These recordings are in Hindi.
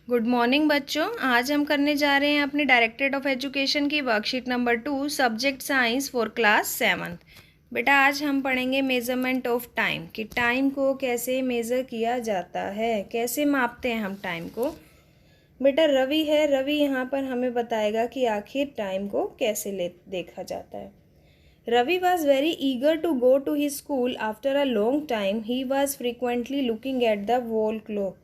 गुड मॉर्निंग बच्चों। आज हम करने जा रहे हैं अपने डायरेक्टरेट ऑफ एजुकेशन की worksheet number 2 subject science for class 7। बेटा आज हम पढ़ेंगे मेज़रमेंट ऑफ टाइम कि टाइम को कैसे मेज़र किया जाता है, कैसे मापते हैं हम टाइम को। बेटा रवि है, रवि यहाँ पर हमें बताएगा कि आखिर टाइम को कैसे देखा जाता है। Ravi was very eager to go to his school after a long time. He was frequently looking at the wall clock.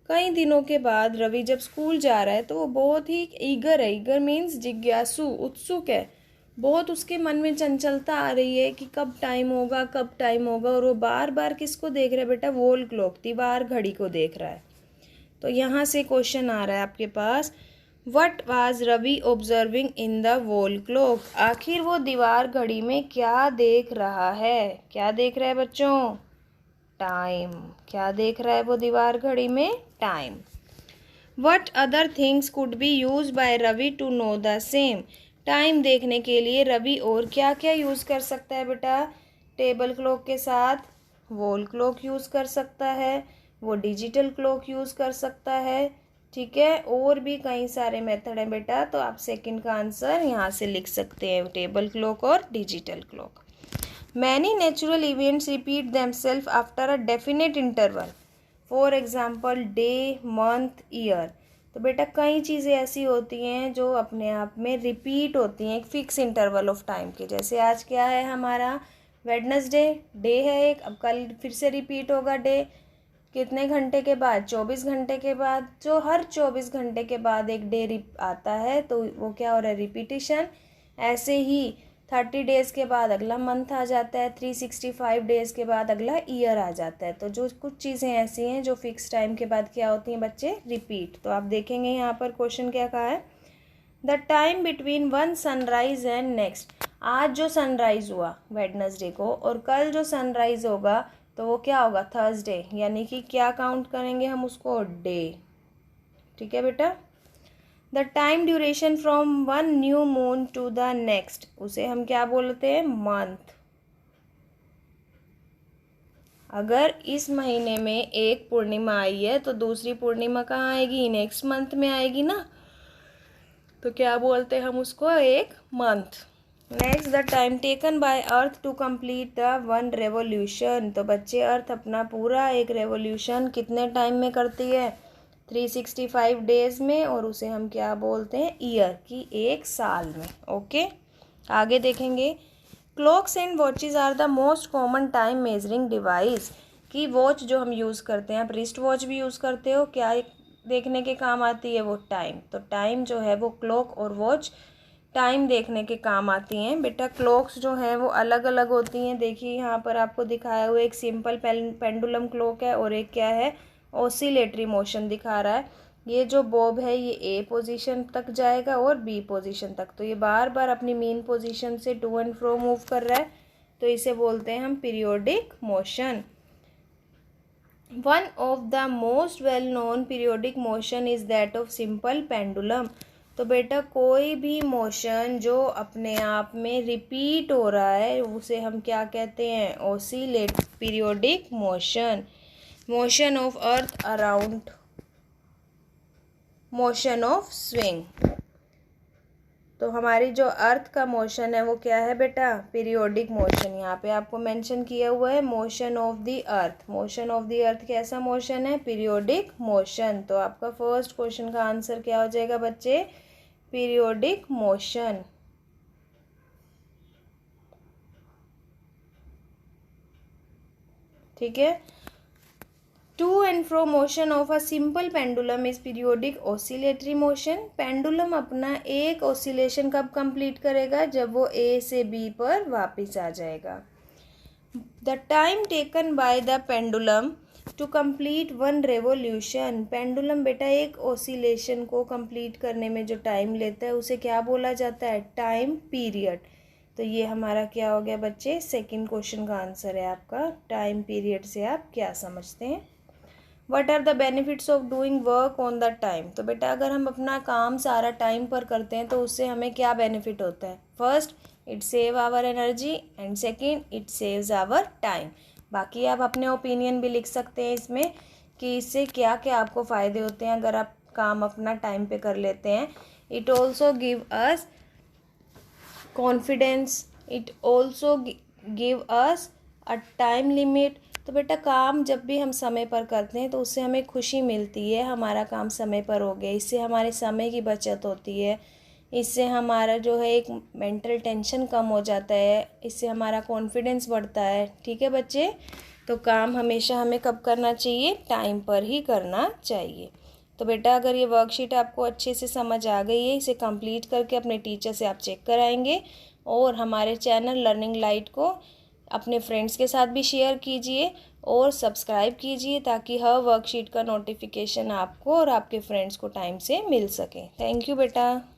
कई दिनों के बाद रवि जब स्कूल जा रहा है तो वो बहुत ही ईगर है। ईगर मीन्स जिज्ञासु, उत्सुक है। बहुत उसके मन में चंचलता आ रही है कि कब टाइम होगा, कब टाइम होगा। और वो बार बार किसको देख रहा है बेटा? वॉल क्लॉक, दीवार घड़ी को देख रहा है। तो यहाँ से क्वेश्चन आ रहा है आपके पास, what was Ravi observing in the wall clock. आखिर वो दीवार घड़ी में क्या देख रहा है? क्या देख रहा है बच्चों? टाइम। क्या देख रहा है वो दीवार घड़ी में? Time. What other things could be use by Ravi to know the same. Time देखने के लिए रवि और क्या क्या यूज कर सकता है बेटा? टेबल क्लॉक के साथ वॉल क्लॉक यूज कर सकता है, वो डिजिटल क्लॉक यूज कर सकता है, ठीक है। और भी कई सारे मेथड हैं बेटा, तो आप सेकंड का आंसर यहाँ से लिख सकते हैं, टेबल क्लॉक और digital clock. Many natural events repeat themselves after a definite interval. For example, day, month, year. तो बेटा कई चीज़ें ऐसी होती हैं जो अपने आप में रिपीट होती हैं एक फिक्स इंटरवल ऑफ टाइम के। जैसे आज क्या है हमारा? वेडनेसडे, डे है एक। अब कल फिर से रिपीट होगा डे। कितने घंटे के बाद? 24 घंटे के बाद। जो हर 24 घंटे के बाद एक डे आता है तो वो क्या हो रहा है? रिपीटिशन। ऐसे ही 30 डेज़ के बाद अगला मंथ आ जाता है, 365 डेज़ के बाद अगला ईयर आ जाता है। तो जो कुछ चीज़ें ऐसी हैं जो फिक्स टाइम के बाद क्या होती हैं बच्चे? रिपीट। तो आप देखेंगे यहाँ पर क्वेश्चन क्या कहा है, the time between one sunrise and next. आज जो सनराइज हुआ वेडनेसडे को और कल जो सनराइज होगा तो वो क्या होगा? थर्सडे। यानी कि क्या काउंट करेंगे हम उसको? डे। ठीक है बेटा। The time duration from one new moon to the next, उसे हम क्या बोलते हैं? मंथ। अगर इस महीने में एक पूर्णिमा आई है तो दूसरी पूर्णिमा कहाँ आएगी? नेक्स्ट मंथ में आएगी ना। तो क्या बोलते हैं हम उसको? एक month. Next, the time taken by earth to complete the one revolution. तो बच्चे अर्थ अपना पूरा एक रेवोल्यूशन कितने टाइम में करती है? 365 डेज में। और उसे हम क्या बोलते हैं? ईयर की, एक साल में। ओके, आगे देखेंगे। Clocks and watches are the most common time measuring device. की वॉच जो हम यूज़ करते हैं, आप रिस्ट वॉच भी यूज़ करते हो, क्या देखने के काम आती है? वो टाइम। तो टाइम जो है वो क्लॉक और वॉच टाइम देखने के काम आती हैं बेटा। क्लॉक्स जो हैं वो अलग अलग होती हैं। देखिए यहाँ पर आपको दिखाया हुआ एक सिंपल पेंडुलम क्लॉक है और एक क्या है? ऑसिलेटरी मोशन दिखा रहा है। ये जो बॉब है ये ए पोजीशन तक जाएगा और बी पोजीशन तक। तो ये बार बार अपनी मेन पोजीशन से टू एंड फ्रो मूव कर रहा है, तो इसे बोलते हैं हम periodic motion. One of the most well known periodic motion is that of simple pendulum. तो बेटा कोई भी मोशन जो अपने आप में रिपीट हो रहा है उसे हम क्या कहते हैं? Oscillate periodic motion. Motion of earth around motion of swing. तो हमारी जो अर्थ का मोशन है वो क्या है बेटा? Periodic motion. यहाँ पे आपको मेंशन किया हुआ है motion of the earth. Motion of the earth कैसा मोशन है? Periodic motion. तो आपका फर्स्ट क्वेश्चन का आंसर क्या हो जाएगा बच्चे? Periodic motion. ठीक है। To and fro motion of a simple pendulum is periodic oscillatory motion. Pendulum अपना एक ऑसिलेशन कब कंप्लीट करेगा? जब वो ए से बी पर वापस आ जाएगा। The time taken by the pendulum to complete one revolution. Pendulum बेटा एक ऑसिलेशन को कंप्लीट करने में जो टाइम लेता है उसे क्या बोला जाता है? Time period. तो ये हमारा क्या हो गया बच्चे? सेकंड क्वेश्चन का आंसर है आपका। टाइम पीरियड से आप क्या समझते हैं? What are the benefits of doing work on the time. तो बेटा अगर हम अपना काम सारा टाइम पर करते हैं तो उससे हमें क्या बेनिफिट होता है? First, it save our energy and second it saves our time. बाकी आप अपने ओपिनियन भी लिख सकते हैं इसमें कि इससे क्या क्या आपको फ़ायदे होते हैं अगर आप काम अपना टाइम पे कर लेते हैं। It also give us confidence, it also give us a time limit. तो बेटा काम जब भी हम समय पर करते हैं तो उससे हमें खुशी मिलती है, हमारा काम समय पर हो गया, इससे हमारे समय की बचत होती है, इससे हमारा जो है एक मेंटल टेंशन कम हो जाता है, इससे हमारा कॉन्फिडेंस बढ़ता है। ठीक है बच्चे, तो काम हमेशा हमें कब करना चाहिए, टाइम पर ही करना चाहिए। तो बेटा अगर ये वर्कशीट आपको अच्छे से समझ आ गई है, इसे कंप्लीट करके अपने टीचर से आप चेक कराएंगे और हमारे चैनल लर्निंग लाइट को अपने फ्रेंड्स के साथ भी शेयर कीजिए और सब्सक्राइब कीजिए ताकि हर वर्कशीट का नोटिफिकेशन आपको और आपके फ्रेंड्स को टाइम से मिल सके। थैंक यू बेटा।